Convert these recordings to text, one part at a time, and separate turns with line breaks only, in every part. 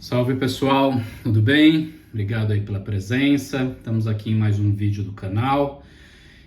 Salve pessoal, tudo bem? Obrigado aí pela presença. Estamos aqui em mais um vídeo do canal.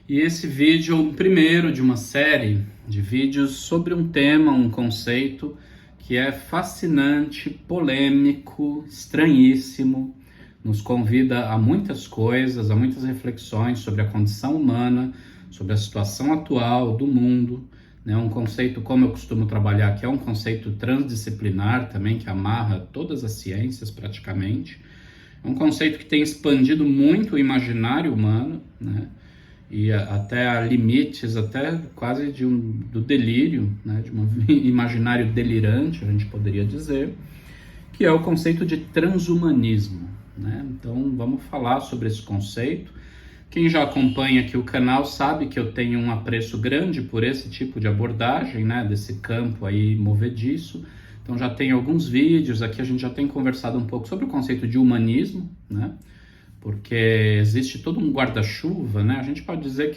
E esse vídeo é o primeiro de uma série de vídeos sobre um tema, um conceito que é fascinante, polêmico, estranhíssimo. Nos convida a muitas coisas, a muitas reflexões sobre a condição humana, sobre a situação atual do mundo. Um conceito, como eu costumo trabalhar, que é um conceito transdisciplinar também, que amarra todas as ciências praticamente. É um conceito que tem expandido muito o imaginário humano, né? E até a limites, até quase do delírio, né? De um imaginário delirante, a gente poderia dizer, que é o conceito de transhumanismo, né? Então vamos falar sobre esse conceito. Quem já acompanha aqui o canal sabe que eu tenho um apreço grande por esse tipo de abordagem, né, desse campo aí movediço. Então já tem alguns vídeos aqui, a gente já tem conversado um pouco sobre o conceito de humanismo, né, porque existe todo um guarda-chuva, né, a gente pode dizer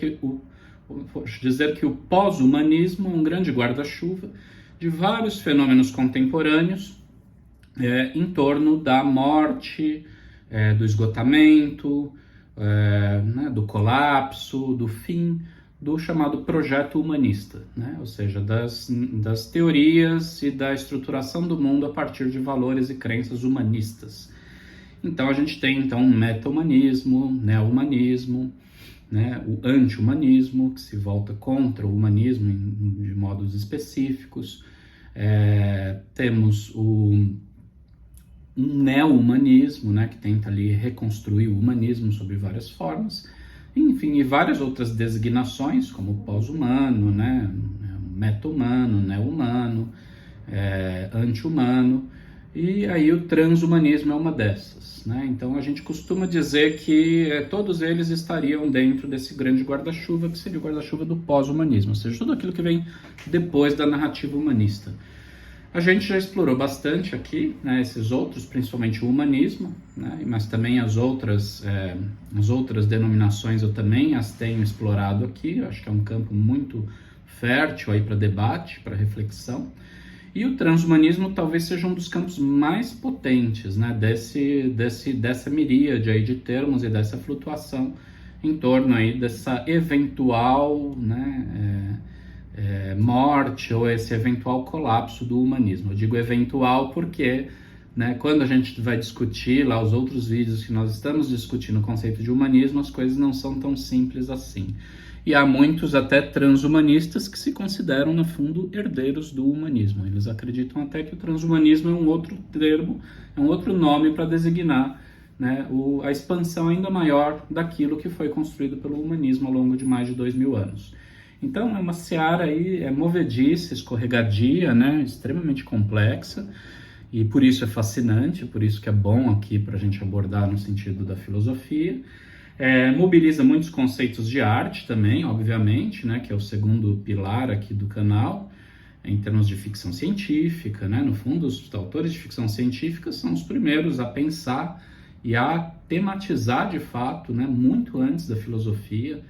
que o pós-humanismo é um grande guarda-chuva de vários fenômenos contemporâneos em torno da morte, do esgotamento, do colapso, do fim do chamado projeto humanista, né? Ou seja, das teorias e da estruturação do mundo a partir de valores e crenças humanistas. Então a gente tem um meta-humanismo, neo-humanismo, né? O anti-humanismo, que se volta contra o humanismo de modos específicos. Temos um neo-humanismo, né, que tenta ali reconstruir o humanismo sob várias formas, enfim, e várias outras designações, como pós-humano, né, meta-humano, neo-humano, anti-humano, e aí o transhumanismo é uma dessas, né? Então a gente costuma dizer que todos eles estariam dentro desse grande guarda-chuva, que seria o guarda-chuva do pós-humanismo, ou seja, tudo aquilo que vem depois da narrativa humanista. A gente já explorou bastante aqui, né, esses outros, principalmente o humanismo, né, mas também as outras denominações eu também as tenho explorado aqui. Eu acho que é um campo muito fértil aí para debate, para reflexão. E o transhumanismo talvez seja um dos campos mais potentes, né, dessa miríade aí de termos e dessa flutuação em torno aí dessa eventual, né, morte ou esse eventual colapso do humanismo. Eu digo eventual porque, né, quando a gente vai discutir lá os outros vídeos que nós estamos discutindo o conceito de humanismo, as coisas não são tão simples assim. E há muitos até transhumanistas que se consideram, no fundo, herdeiros do humanismo. Eles acreditam até que o transhumanismo é um outro termo, é um outro nome para designar, né, a expansão ainda maior daquilo que foi construído pelo humanismo ao longo de mais de 2000 anos. Então é uma seara aí movediça, escorregadia, né, extremamente complexa, e por isso é fascinante, por isso que é bom aqui para a gente abordar no sentido da filosofia. Mobiliza muitos conceitos de arte também, obviamente, né, que é o segundo pilar aqui do canal, em termos de ficção científica, né. No fundo, os autores de ficção científica são os primeiros a pensar e a tematizar de fato, né, muito antes da filosofia,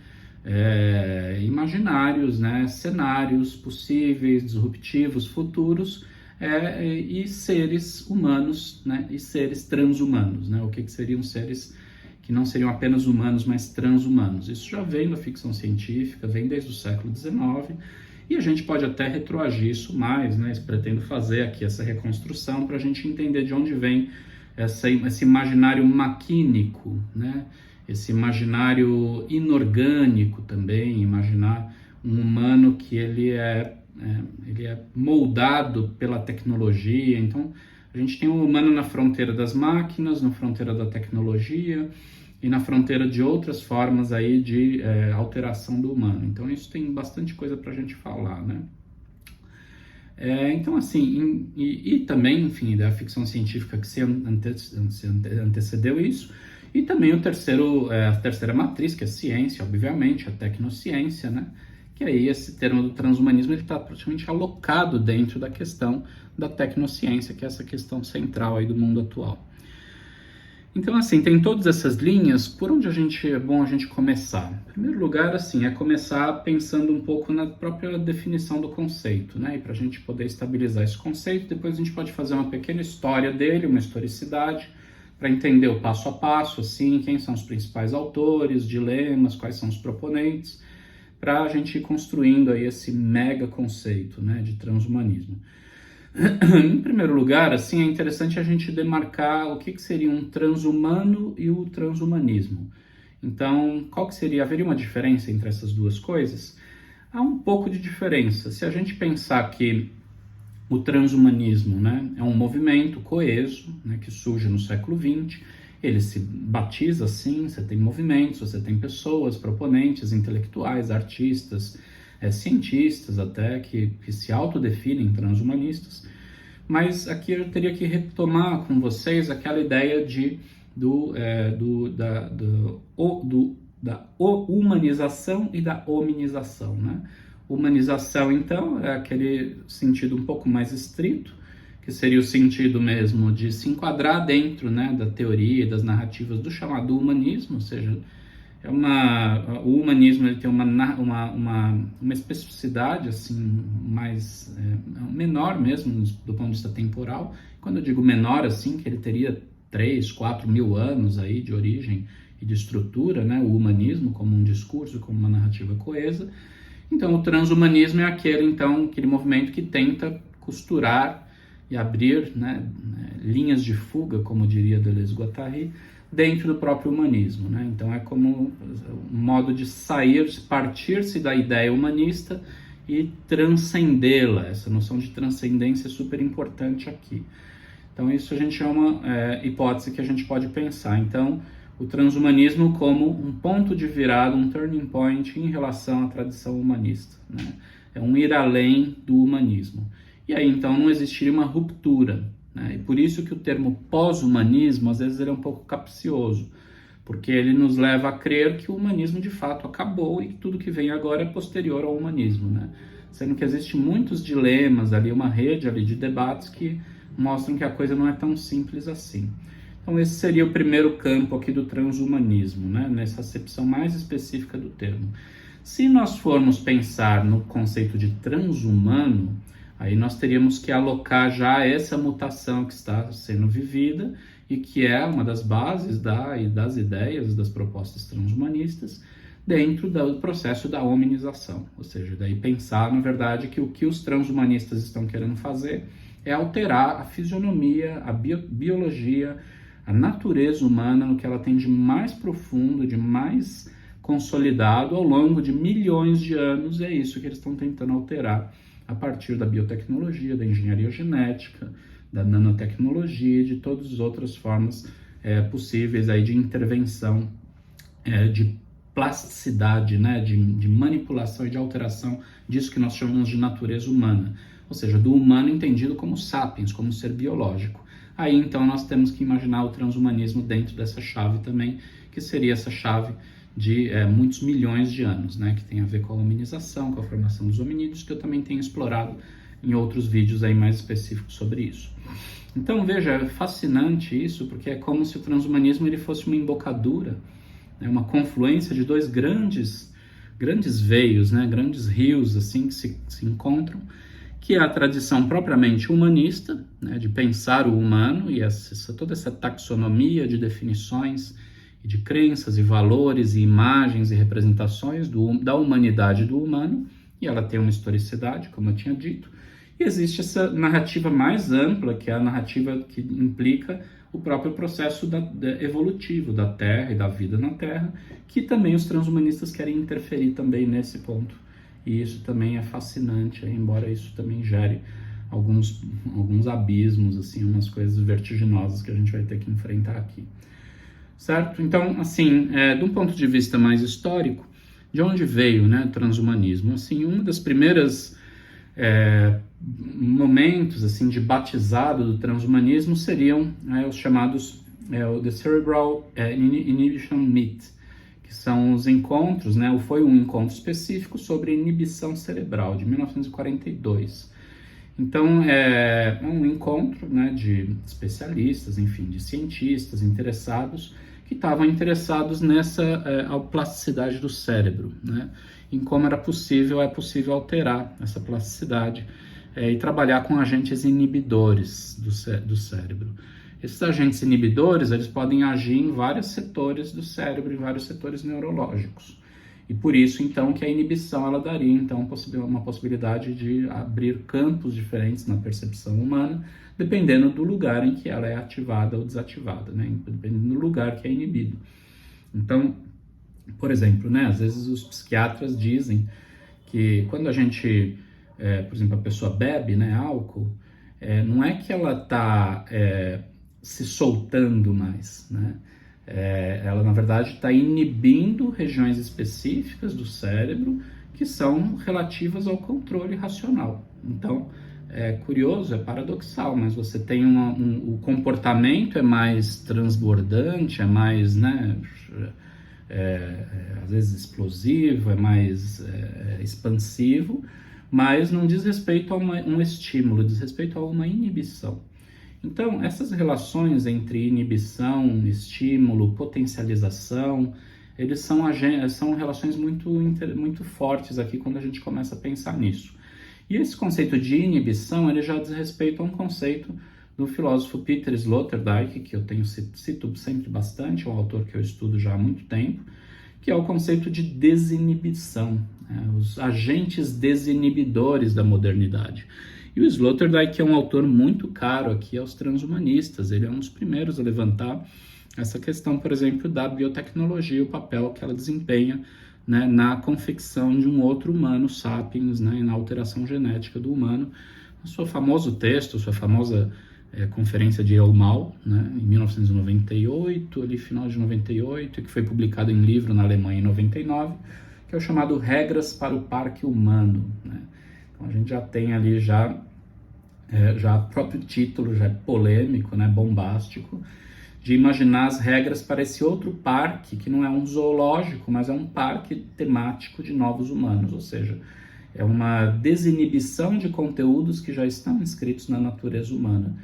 imaginários, né, cenários possíveis, disruptivos, futuros, e seres humanos, né, e seres transhumanos, né, o que seriam seres que não seriam apenas humanos, mas transhumanos. Isso já vem da ficção científica, vem desde o século XIX, e a gente pode até retroagir isso mais, né, pretendo fazer aqui essa reconstrução para a gente entender de onde vem esse imaginário maquínico, né, esse imaginário inorgânico também, imaginar um humano que ele é moldado pela tecnologia. Então, a gente tem um humano na fronteira das máquinas, na fronteira da tecnologia e na fronteira de outras formas aí de alteração do humano. Então, isso tem bastante coisa para a gente falar, né? Então, assim, e também, enfim, da ficção científica que se antecedeu isso. E também a terceira matriz, que é a ciência, obviamente, a tecnociência, né? Que aí esse termo do transhumanismo está praticamente alocado dentro da questão da tecnociência, que é essa questão central aí do mundo atual. Então, assim, tem todas essas linhas. Por onde é bom a gente começar? Em primeiro lugar, assim, é começar pensando um pouco na própria definição do conceito, né? E para a gente poder estabilizar esse conceito, depois a gente pode fazer uma pequena história dele, uma historicidade, para entender o passo a passo, assim, quem são os principais autores, dilemas, quais são os proponentes, para a gente ir construindo aí esse mega conceito, né, de transhumanismo. Em primeiro lugar, assim, é interessante a gente demarcar o que seria um transhumano e o transhumanismo. Então, qual que seria? Haveria uma diferença entre essas duas coisas? Há um pouco de diferença. Se a gente pensar que o transhumanismo, né, é um movimento coeso, né, que surge no século XX, ele se batiza assim, você tem movimentos, você tem pessoas, proponentes, intelectuais, artistas, cientistas até, que se autodefinem transhumanistas, mas aqui eu teria que retomar com vocês aquela ideia da humanização e da hominização, né? Humanização, então, é aquele sentido um pouco mais estrito, que seria o sentido mesmo de se enquadrar dentro, né, da teoria e das narrativas do chamado humanismo, ou seja, o humanismo ele tem uma especificidade assim, mais menor mesmo do ponto de vista temporal. Quando eu digo menor, assim, que ele teria 3, 4 mil anos aí de origem e de estrutura, né, o humanismo como um discurso, como uma narrativa coesa. Então, o transhumanismo é aquele movimento que tenta costurar e abrir, né, linhas de fuga, como diria Deleuze-Guattari, dentro do próprio humanismo, né? Então, é como um modo de partir-se da ideia humanista e transcendê-la. Essa noção de transcendência é super importante aqui. Então, isso a gente chama hipótese que a gente pode pensar. Então, o transhumanismo como um ponto de virada, um turning point em relação à tradição humanista, né? É um ir além do humanismo. E aí, então, não existiria uma ruptura, né? E por isso que o termo pós-humanismo, às vezes, ele é um pouco capcioso, porque ele nos leva a crer que o humanismo, de fato, acabou e que tudo que vem agora é posterior ao humanismo, né? Sendo que existem muitos dilemas ali, uma rede ali de debates que mostram que a coisa não é tão simples assim. Então, esse seria o primeiro campo aqui do transhumanismo, né? Nessa acepção mais específica do termo. Se nós formos pensar no conceito de transhumano, aí nós teríamos que alocar já essa mutação que está sendo vivida e que é uma das bases das ideias, das propostas transhumanistas, dentro do processo da hominização. Ou seja, daí pensar, na verdade, que o que os transhumanistas estão querendo fazer é alterar a fisionomia, a biologia, a natureza humana, no que ela tem de mais profundo, de mais consolidado ao longo de milhões de anos, e é isso que eles estão tentando alterar a partir da biotecnologia, da engenharia genética, da nanotecnologia e de todas as outras formas possíveis aí de intervenção, de plasticidade, né, de manipulação e de alteração disso que nós chamamos de natureza humana, ou seja, do humano entendido como sapiens, como ser biológico. Aí, então, nós temos que imaginar o transhumanismo dentro dessa chave também, que seria essa chave de muitos milhões de anos, né, que tem a ver com a hominização, com a formação dos hominídeos, que eu também tenho explorado em outros vídeos aí mais específicos sobre isso. Então, veja, é fascinante isso, porque é como se o transhumanismo ele fosse uma embocadura, né, uma confluência de dois grandes veios, né, grandes rios assim que se encontram, que é a tradição propriamente humanista, né, de pensar o humano e toda essa taxonomia de definições e de crenças e valores e imagens e representações da humanidade do humano, e ela tem uma historicidade, como eu tinha dito, e existe essa narrativa mais ampla, que é a narrativa que implica o próprio processo evolutivo da Terra e da vida na Terra, que também os transhumanistas querem interferir também nesse ponto. E isso também é fascinante, embora isso também gere alguns abismos, assim, umas coisas vertiginosas que a gente vai ter que enfrentar aqui. Certo? Então, assim, de um ponto de vista mais histórico, de onde veio, né, o transhumanismo? Assim, um dos primeiros momentos assim, de batizado do transhumanismo seriam os chamados The Cerebral Inhibition Meet, que são os encontros, né, foi um encontro específico sobre inibição cerebral, de 1942. Então, é um encontro, né, de especialistas, enfim, de cientistas interessados que estavam interessados nessa plasticidade do cérebro, né, em como é possível alterar essa plasticidade e trabalhar com agentes inibidores do cérebro. Esses agentes inibidores, eles podem agir em vários setores do cérebro, em vários setores neurológicos. E por isso, então, que a inibição ela daria então uma possibilidade de abrir campos diferentes na percepção humana, dependendo do lugar em que ela é ativada ou desativada, né? Dependendo do lugar que é inibido. Então, por exemplo, né, às vezes os psiquiatras dizem que quando a gente, por exemplo, a pessoa bebe, né, álcool, não é que ela está se soltando mais, né? Ela, na verdade, está inibindo regiões específicas do cérebro que são relativas ao controle racional. Então, é curioso, é paradoxal, mas você tem o comportamento é mais transbordante, é mais, né, às vezes explosivo, é mais expansivo, mas não diz respeito a um estímulo, diz respeito a uma inibição. Então, essas relações entre inibição, estímulo, potencialização, eles são relações muito fortes aqui quando a gente começa a pensar nisso. E esse conceito de inibição, ele já diz respeito a um conceito do filósofo Peter Sloterdijk, que eu cito sempre bastante, é um autor que eu estudo já há muito tempo, que é o conceito de desinibição, os agentes desinibidores da modernidade. E o Sloterdijk é um autor muito caro aqui aos transhumanistas, ele é um dos primeiros a levantar essa questão, por exemplo, da biotecnologia, o papel que ela desempenha, né, na confecção de um outro humano, sapiens, né, e na alteração genética do humano. O seu famoso texto, sua famosa conferência de Elmau, né, em 1998, ali final de 98, que foi publicado em livro na Alemanha em 99, que é o chamado Regras para o Parque Humano, né? Então a gente já tem ali já o próprio título já é polêmico, né, bombástico, de imaginar as regras para esse outro parque, que não é um zoológico, mas é um parque temático de novos humanos, ou seja, é uma desinibição de conteúdos que já estão inscritos na natureza humana.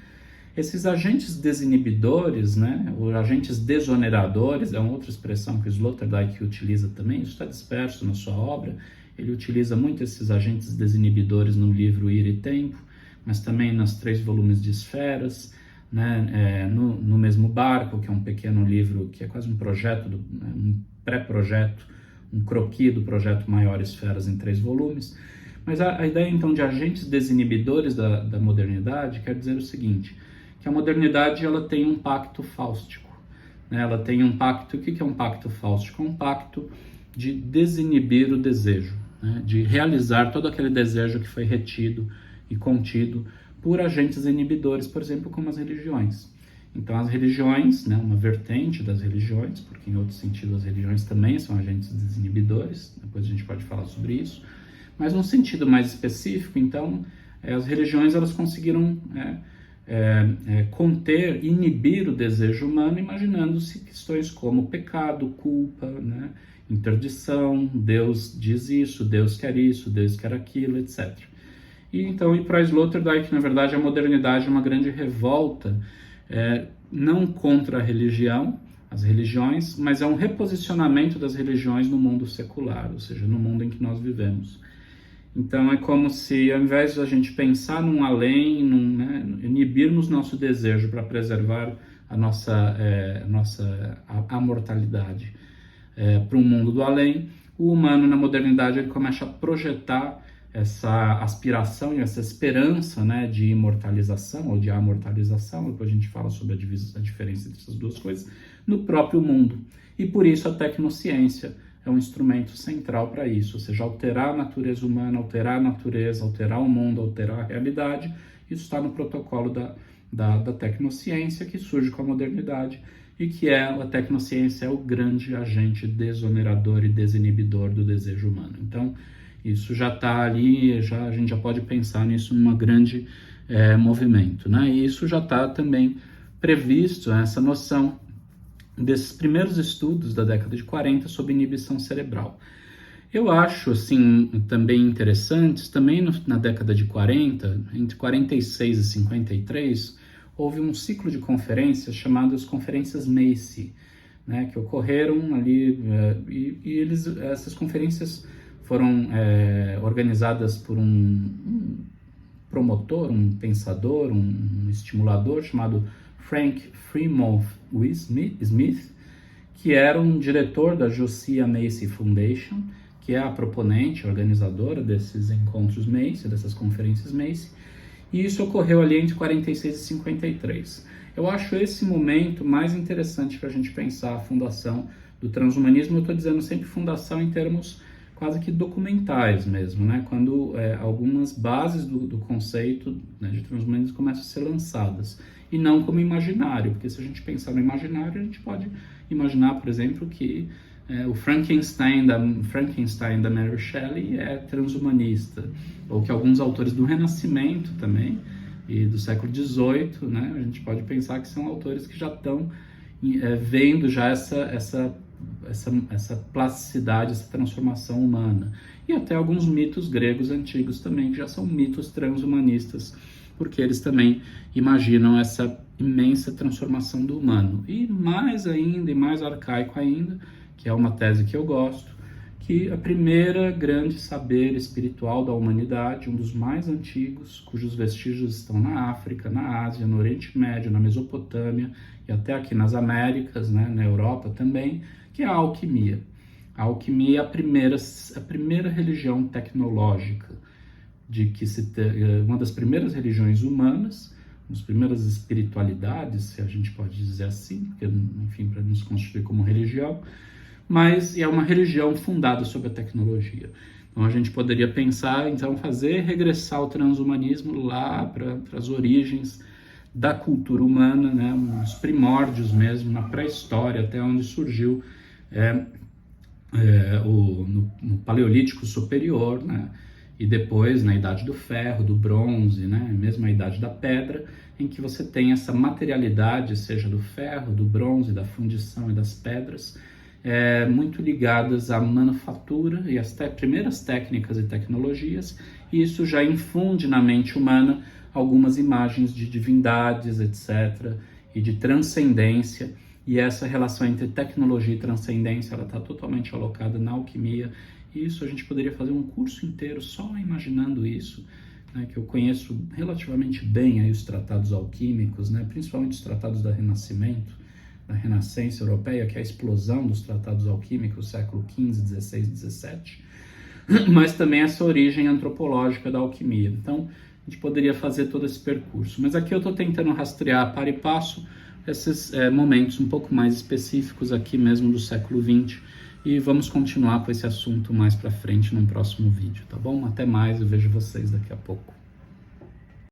Esses agentes desinibidores, né, ou agentes desoneradores, é uma outra expressão que o Sloterdijk utiliza também, isso está disperso na sua obra, ele utiliza muito esses agentes desinibidores no livro Ir e Tempo, mas também nos 3 volumes de Esferas, né, no mesmo barco, que é um pequeno livro que é quase um projeto, um pré-projeto, um croquis do projeto Maior Esferas em 3 volumes. Mas a ideia então de agentes desinibidores da modernidade quer dizer o seguinte, que a modernidade ela tem um pacto fáustico, né? Ela tem um pacto, o que é um pacto fáustico? É um pacto de desinibir o desejo, né? De realizar todo aquele desejo que foi retido e contido por agentes inibidores, por exemplo, como as religiões. Então, as religiões, né, uma vertente das religiões, porque em outro sentido as religiões também são agentes desinibidores, depois a gente pode falar sobre isso, mas num sentido mais específico, então, as religiões elas conseguiram conter, inibir o desejo humano, imaginando-se questões como pecado, culpa, né, interdição, Deus diz isso, Deus quer aquilo, etc. E então, para Sloterdijk, na verdade, a modernidade é uma grande revolta, não contra a religião, as religiões, mas é um reposicionamento das religiões no mundo secular, ou seja, no mundo em que nós vivemos. Então, é como se, ao invés de a gente pensar num além, inibirmos nosso desejo para preservar a nossa amortalidade para um mundo do além, o humano, na modernidade, ele começa a projetar essa aspiração e essa esperança, né, de imortalização ou de amortalização, depois a gente fala sobre a diferença entre essas duas coisas, no próprio mundo. E por isso a tecnociência é um instrumento central para isso, ou seja, alterar a natureza humana, alterar a natureza, alterar o mundo, alterar a realidade. Isso está no protocolo da tecnociência, que surge com a modernidade, e que a tecnociência é o grande agente desonerador e desinibidor do desejo humano. Então, isso já está ali, a gente já pode pensar nisso num grande movimento, né? E isso já está também previsto, essa noção desses primeiros estudos da década de 40 sobre inibição cerebral. Eu acho, assim, também interessantes, também na década de 40, entre 46 e 53, houve um ciclo de conferências chamadas Conferências Macy, né, que ocorreram ali, essas conferências foram organizadas por um promotor, um pensador, um estimulador chamado Frank Fremont Smith, que era um diretor da Josiah Macy Foundation, que é a proponente, a organizadora desses encontros Macy, dessas conferências Macy, e isso ocorreu ali entre 46 e 53. Eu acho esse momento mais interessante para a gente pensar a fundação do transhumanismo. Eu estou dizendo sempre fundação em termos quase que documentais mesmo, né? Quando algumas bases do conceito, né, de transhumanismo começam a ser lançadas, e não como imaginário, porque se a gente pensar no imaginário, a gente pode imaginar, por exemplo, que o Frankenstein da Mary Shelley é transhumanista, ou que alguns autores do Renascimento também, e do século XVIII, né, a gente pode pensar que são autores que já estão vendo já essa plasticidade, essa transformação humana. E até alguns mitos gregos antigos também, que já são mitos transhumanistas, porque eles também imaginam essa imensa transformação do humano. E mais ainda, e mais arcaico ainda, que é uma tese que eu gosto, que a primeira grande saber espiritual da humanidade, um dos mais antigos, cujos vestígios estão na África, na Ásia, no Oriente Médio, na Mesopotâmia e até aqui nas Américas, né, na Europa também, que é a alquimia. A alquimia é a primeira religião tecnológica, uma das primeiras religiões humanas, uma das primeiras espiritualidades, se a gente pode dizer assim, porque, enfim, para nos constituir como religião, mas é uma religião fundada sobre a tecnologia. Então a gente poderia pensar, então, fazer regressar o transhumanismo lá para as origens da cultura humana, né, os primórdios mesmo, na pré-história, até onde surgiu no Paleolítico Superior, né, e depois na Idade do Ferro, do Bronze, né, mesmo a Idade da Pedra, em que você tem essa materialidade, seja do ferro, do bronze, da fundição e das pedras, muito ligadas à manufatura e às primeiras técnicas e tecnologias, e isso já infunde na mente humana algumas imagens de divindades, etc., e de transcendência, e essa relação entre tecnologia e transcendência, ela está totalmente alocada na alquimia, e isso a gente poderia fazer um curso inteiro só imaginando isso, né, que eu conheço relativamente bem aí os tratados alquímicos, né, principalmente os tratados da Renascença Europeia, que é a explosão dos tratados alquímicos, século XV, XVI, XVII, mas também essa origem antropológica da alquimia. Então, a gente poderia fazer todo esse percurso. Mas aqui eu estou tentando rastrear para e passo esses momentos um pouco mais específicos aqui mesmo do século XX, e vamos continuar com esse assunto mais para frente num próximo vídeo, tá bom? Até mais, eu vejo vocês daqui a pouco.